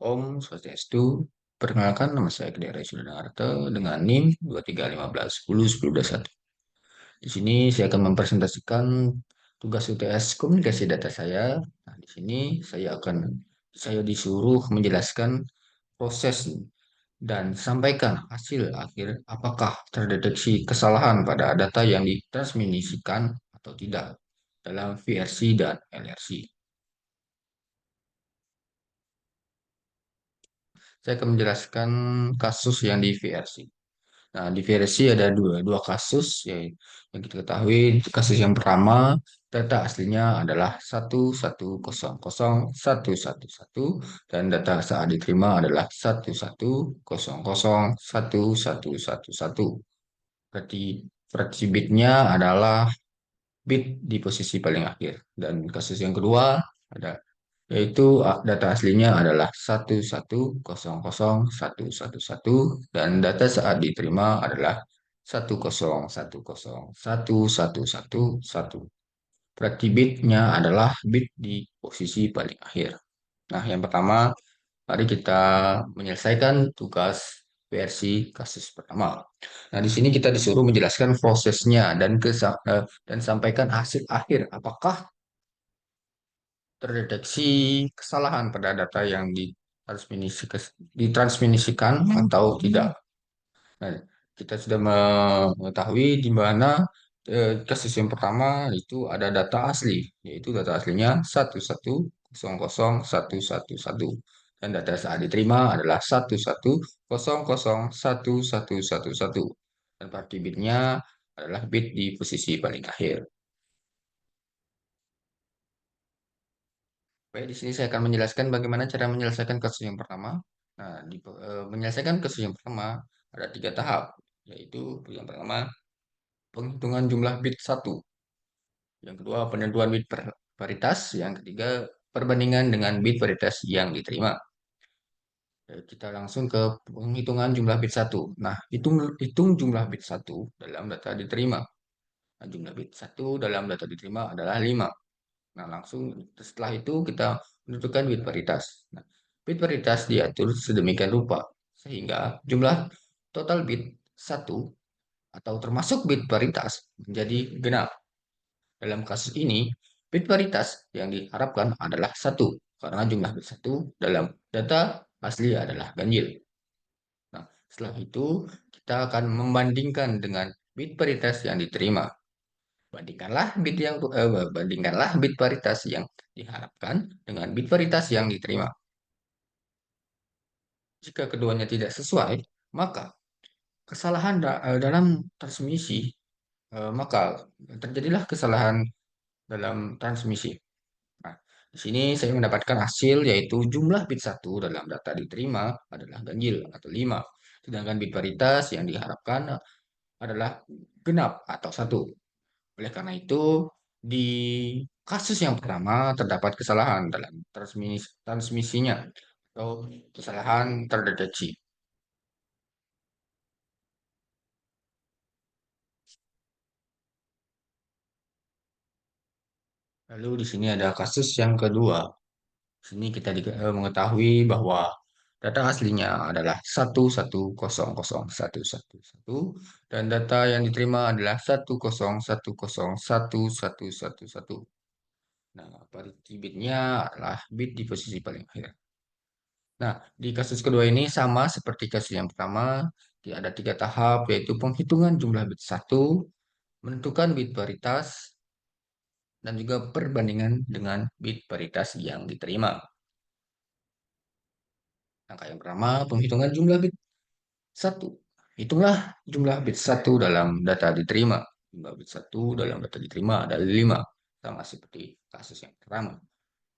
Om Swastiastu. Perkenalkan, nama saya Kedara Sudanarta dengan NIM 2315101021. Di sini saya akan mempresentasikan tugas UTS komunikasi data saya. Nah, di sini saya disuruh menjelaskan proses dan sampaikan hasil akhir apakah terdeteksi kesalahan pada data yang ditransmisikan atau tidak dalam VRC dan LRC. Saya akan menjelaskan kasus yang di VRC. Nah, di VRC ada dua kasus yang kita ketahui. Kasus yang pertama, data aslinya adalah 11001111 dan data saat diterima adalah 11001111. Berarti fraksi bitnya adalah bit di posisi paling akhir. Dan kasus yang kedua ada yaitu data aslinya adalah 11001111 dan data saat diterima adalah 10101111. Berarti bitnya adalah bit di posisi paling akhir. Nah, yang pertama, mari kita menyelesaikan tugas versi kasus pertama. Nah, di sini kita disuruh menjelaskan prosesnya dan sampaikan hasil akhir. Apakah terdeteksi kesalahan pada data yang ditransmisikan atau tidak. Nah, kita sudah mengetahui di mana kasus yang pertama itu ada data asli, yaitu data aslinya 11001111 dan data saat diterima adalah 11001111 dan party bitnya adalah bit di posisi paling akhir. Baik, di sini saya akan menjelaskan bagaimana cara menyelesaikan kasus yang pertama. Nah, menyelesaikan kasus yang pertama ada tiga tahap, yaitu yang pertama penghitungan jumlah bit satu, yang kedua penentuan bit paritas, yang ketiga perbandingan dengan bit paritas yang diterima. Kita langsung ke penghitungan jumlah bit satu. Nah, hitung jumlah bit satu dalam data diterima. Nah, jumlah bit satu dalam data diterima adalah 5. Nah, langsung setelah itu kita menentukan bit paritas. Nah, bit paritas diatur sedemikian rupa sehingga jumlah total bit satu atau termasuk bit paritas menjadi genap. Dalam kasus ini, bit paritas yang diharapkan adalah satu karena jumlah bit satu dalam data asli adalah ganjil. Nah, setelah itu kita akan membandingkan dengan bit paritas yang diterima. Bandingkanlah bit paritas yang diharapkan dengan bit paritas yang diterima. Jika keduanya tidak sesuai, maka kesalahan dalam transmisi, maka terjadilah kesalahan dalam transmisi. Nah, di sini saya mendapatkan hasil yaitu jumlah bit satu dalam data diterima adalah ganjil atau 5, sedangkan bit paritas yang diharapkan adalah genap atau satu. Oleh karena itu, di kasus yang pertama terdapat kesalahan dalam transmisinya atau kesalahan terdeteksi. Lalu di sini ada kasus yang kedua. Di sini kita mengetahui bahwa data aslinya adalah 11001111 dan data yang diterima adalah 10111111. Nah, parity bitnya adalah bit di posisi paling akhir. Nah, di kasus kedua ini sama seperti kasus yang pertama, ada tiga tahap, yaitu penghitungan jumlah bit satu, menentukan bit paritas, dan juga perbandingan dengan bit paritas yang diterima. Langkah yang pertama, penghitungan jumlah bit satu. Hitunglah jumlah bit satu dalam data diterima. Jumlah bit satu dalam data diterima adalah 5, sama seperti kasus yang pertama.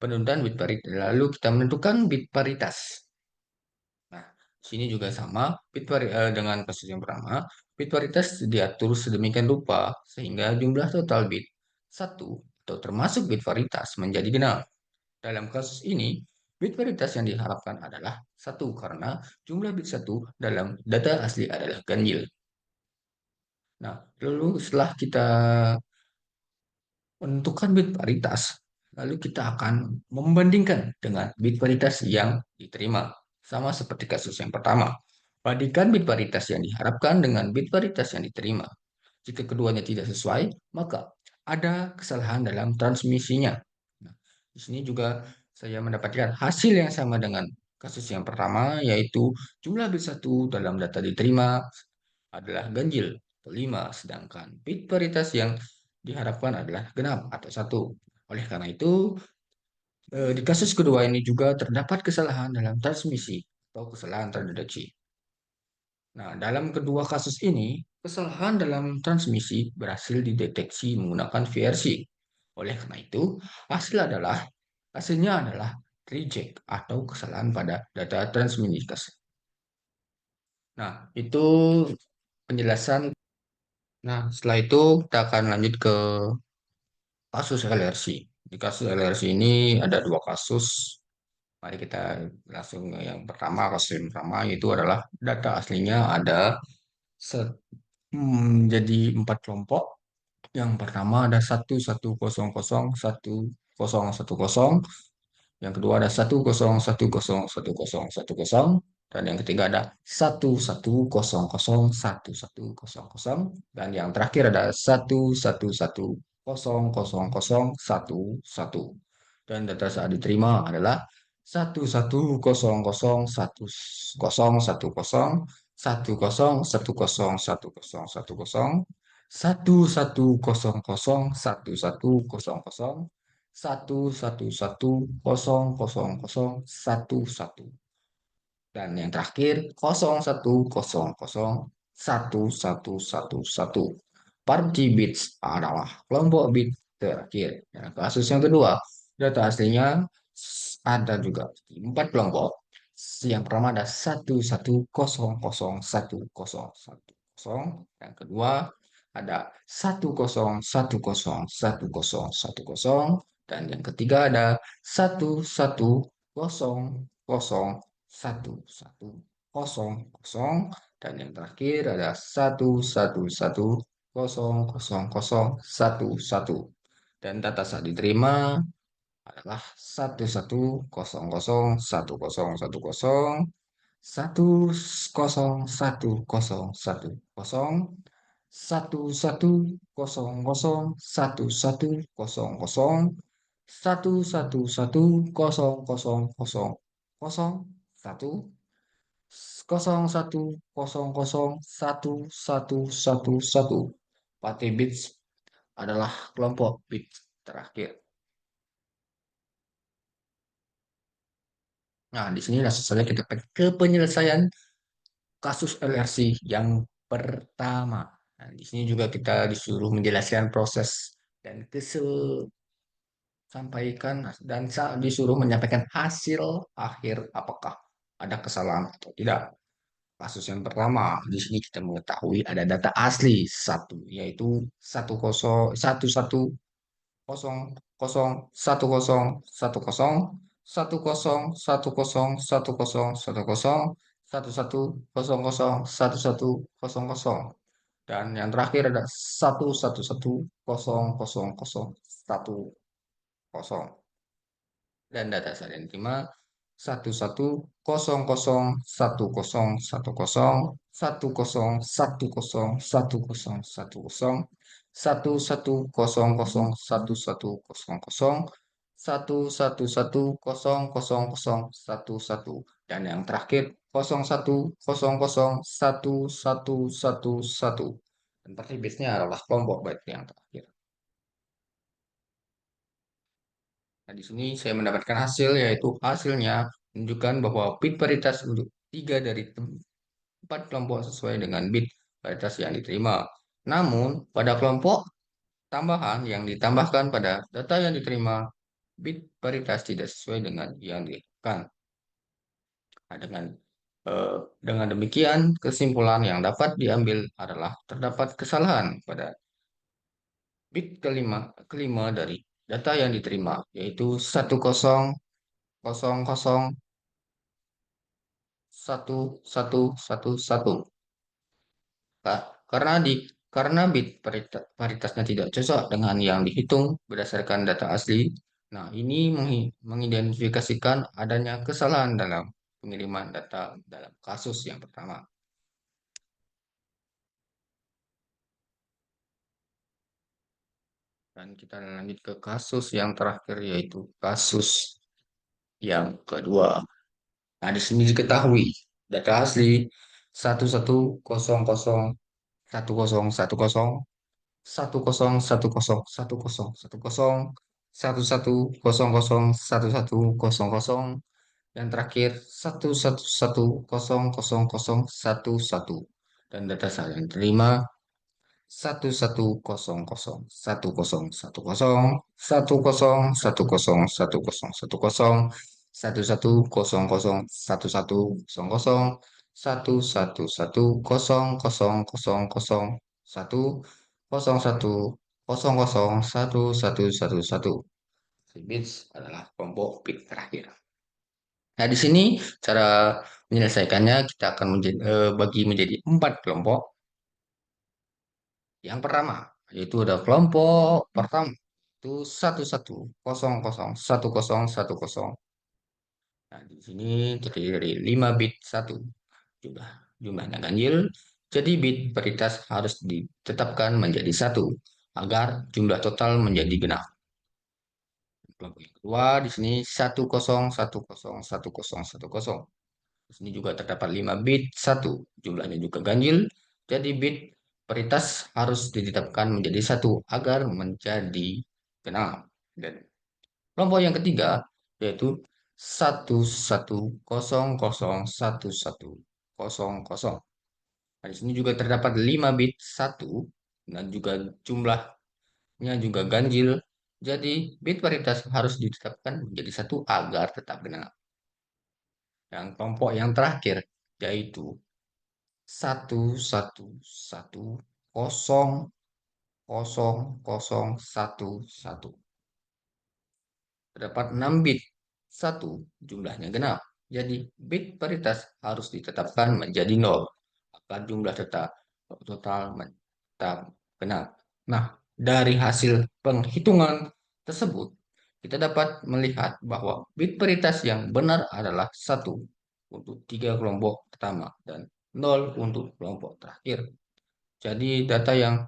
Penentuan bit paritas, lalu kita menentukan bit paritas. Nah, sini juga sama dengan kasus yang pertama, bit paritas diatur sedemikian rupa sehingga jumlah total bit satu atau termasuk bit paritas menjadi genap. Dalam kasus ini, bit paritas yang diharapkan adalah satu karena jumlah bit satu dalam data asli adalah ganjil. Nah, lalu setelah kita menentukan bit paritas, lalu kita akan membandingkan dengan bit paritas yang diterima. Sama seperti kasus yang pertama. Bandingkan bit paritas yang diharapkan dengan bit paritas yang diterima. Jika keduanya tidak sesuai, maka ada kesalahan dalam transmisinya. Nah, di sini juga saya mendapatkan hasil yang sama dengan kasus yang pertama, yaitu jumlah bit 1 dalam data diterima adalah ganjil atau 5, sedangkan bit paritas yang diharapkan adalah genap atau 1. Oleh karena itu, di kasus kedua ini juga terdapat kesalahan dalam transmisi atau kesalahan terdeteksi. Nah, dalam kedua kasus ini, kesalahan dalam transmisi berhasil dideteksi menggunakan VRC. Oleh karena itu, hasilnya adalah reject atau kesalahan pada data transmisi. Nah, itu penjelasan. Nah, setelah itu kita akan lanjut ke kasus LRC. Di kasus LRC ini ada dua kasus. Mari kita langsung ke yang pertama. Kasus yang pertama itu adalah data aslinya ada jadi empat kelompok. Yang pertama ada 1100101010, yang kedua ada 1010101010, dan yang ketiga ada 11001100, dan yang terakhir ada 11101011. Dan data saat diterima adalah 1100101010, 1011010110, 11001100, 11100011, dan yang terakhir 01001111. Party bits adalah kelompok bit terakhir. Nah, kasus yang kedua, data aslinya ada juga empat kelompok. Yang pertama ada 1100101110. Yang kedua ada 1010101010. Dan yang ketiga ada 11001010. Dan yang terakhir ada 11100011. Dan data saat diterima adalah 11001011, 101011, 11001100, 11100001, 01001111. Party bits adalah kelompok bit terakhir. Nah, di sini langsung saja kita ke penyelesaian kasus LRC yang pertama. Nah, di sini juga kita disuruh menjelaskan proses dan sampaikan dan disuruh menyampaikan hasil akhir apakah ada kesalahan atau tidak. Kasus yang pertama, di sini kita mengetahui ada data asli satu, yaitu 1010101010101110111111, dan yang terakhir ada 11100010. Dan data saya yang diterima 111010101110, dan yang terakhir 01001111. Dan partai adalah kelompok byte yang terakhir. Nah, di sini saya mendapatkan hasil, yaitu hasilnya menunjukkan bahwa bit paritas untuk tiga dari empat kelompok sesuai dengan bit paritas yang diterima. Namun, pada kelompok tambahan yang ditambahkan pada data yang diterima, bit paritas tidak sesuai dengan yang diinginkan. Nah, dengan demikian, kesimpulan yang dapat diambil adalah terdapat kesalahan pada bit kelima dari data yang diterima, yaitu 10001111. Karena karena bit paritasnya tidak cocok dengan yang dihitung berdasarkan data asli, Nah, ini mengidentifikasikan adanya kesalahan dalam pengiriman data dalam kasus yang pertama. Dan kita lanjut ke kasus yang terakhir, yaitu kasus yang kedua. Nah, di sini diketahui data asli 110010101010110011001100 yang terakhir 11000011 dan data saya yang terima 110011111111111111111111111111111111111111111111111111111111111111111111. Bits adalah kelompok bit terakhir. Nah, di sini cara menyelesaikannya kita akan bagi menjadi 4 kelompok. Yang pertama, yaitu ada kelompok pertama itu 1100100101. Nah, di sini terdiri dari 5 bit satu jumlah jumlahnya ganjil. Jadi bit paritas harus ditetapkan menjadi satu agar jumlah total menjadi genap. Kelompok yang kedua di sini 1010101010. Di sini juga terdapat 5 bit satu jumlahnya juga ganjil. Jadi bit paritas harus ditetapkan menjadi satu agar menjadi genap. Dan kelompok yang ketiga yaitu 11001111. Nah, di sini juga terdapat 5 bit satu dan juga jumlahnya juga ganjil. Jadi bit paritas harus ditetapkan menjadi satu agar tetap genap. Yang kelompok yang terakhir yaitu 11000011. Terdapat 6 bit satu jumlahnya genap. Jadi bit paritas harus ditetapkan menjadi 0 agar jumlah total tetap genap. Nah, dari hasil penghitungan tersebut, kita dapat melihat bahwa bit paritas yang benar adalah satu untuk 3 kelompok pertama dan 0 untuk kelompok terakhir. Jadi data yang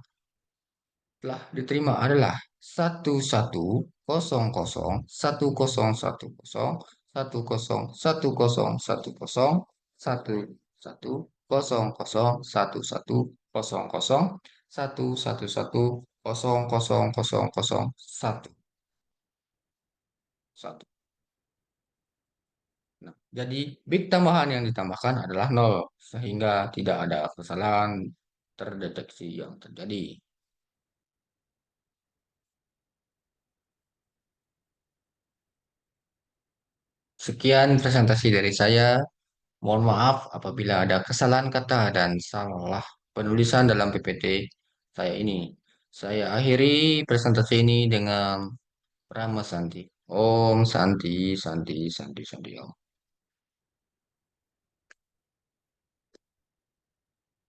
telah diterima adalah 11001010110011001100110011001100 Nah, jadi bit tambahan yang ditambahkan adalah 0 sehingga tidak ada kesalahan terdeteksi yang terjadi. Sekian presentasi dari saya. Mohon maaf apabila ada kesalahan kata dan salah penulisan dalam PPT saya ini. Saya akhiri presentasi ini dengan Rama Santi. Om Santi, Santi, Santi, Santi. Om.